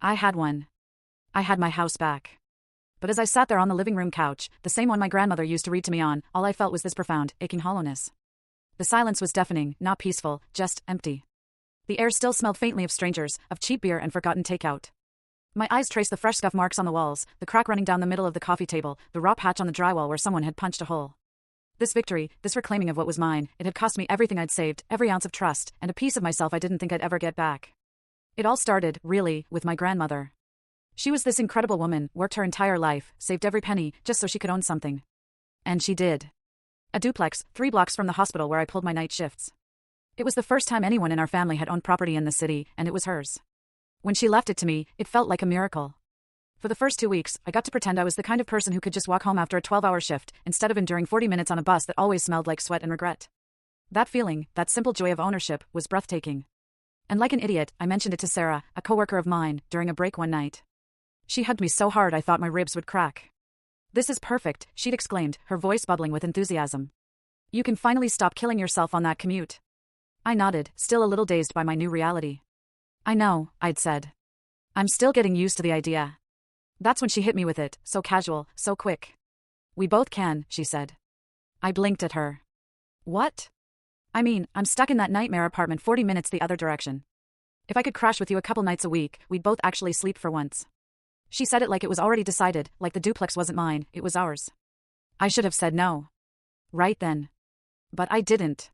I had one. I had my house back. But as I sat there on the living room couch, the same one my grandmother used to read to me on, all I felt was this profound, aching hollowness. The silence was deafening, not peaceful, just empty. The air still smelled faintly of strangers, of cheap beer and forgotten takeout. My eyes traced the fresh scuff marks on the walls, the crack running down the middle of the coffee table, the raw patch on the drywall where someone had punched a hole. This victory, this reclaiming of what was mine, it had cost me everything I'd saved, every ounce of trust, and a piece of myself I didn't think I'd ever get back. It all started, really, with my grandmother. She was this incredible woman, worked her entire life, saved every penny, just so she could own something. And she did. A duplex, 3 blocks from the hospital where I pulled my night shifts. It was the first time anyone in our family had owned property in the city, and it was hers. When she left it to me, it felt like a miracle. For the first 2 weeks, I got to pretend I was the kind of person who could just walk home after a 12-hour shift, instead of enduring 40 minutes on a bus that always smelled like sweat and regret. That feeling, that simple joy of ownership, was breathtaking. And like an idiot, I mentioned it to Sarah, a coworker of mine, during a break one night. She hugged me so hard I thought my ribs would crack. "This is perfect," she'd exclaimed, her voice bubbling with enthusiasm. "You can finally stop killing yourself on that commute." I nodded, still a little dazed by my new reality. "I know," I'd said. "I'm still getting used to the idea." That's when she hit me with it, so casual, so quick. "We both can," she said. I blinked at her. "What?" "I mean, I'm stuck in that nightmare apartment 40 minutes the other direction. If I could crash with you a couple nights a week, we'd both actually sleep for once." She said it like it was already decided, like the duplex wasn't mine, it was ours. I should have said no. Right then. But I didn't.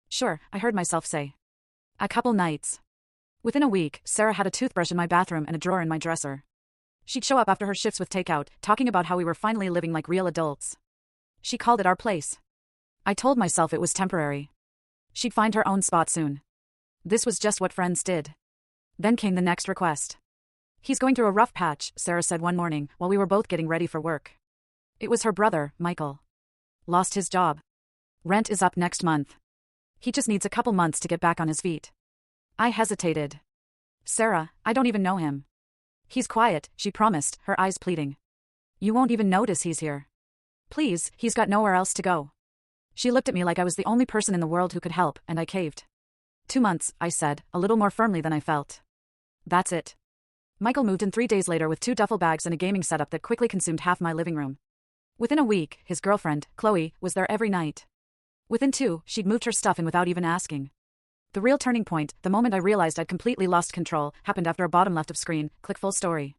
"Sure," I heard myself say. "A couple nights." Within a week, Sarah had a toothbrush in my bathroom and a drawer in my dresser. She'd show up after her shifts with takeout, talking about how we were finally living like real adults. She called it our place. I told myself it was temporary. She'd find her own spot soon. This was just what friends did. Then came the next request. "He's going through a rough patch," Sarah said one morning, while we were both getting ready for work. It was her brother, Michael. Lost his job. Rent is up next month. He just needs a couple months to get back on his feet. I hesitated. "Sarah, I don't even know him." "He's quiet," she promised, her eyes pleading. "You won't even notice he's here. Please, he's got nowhere else to go." She looked at me like I was the only person in the world who could help, and I caved. 2 months, I said, a little more firmly than I felt. That's it. Michael moved in 3 days later with 2 duffel bags and a gaming setup that quickly consumed half my living room. Within a week, his girlfriend, Chloe, was there every night. Within 2, she'd moved her stuff in without even asking. The real turning point, the moment I realized I'd completely lost control, happened after a bottom left of screen, click full story.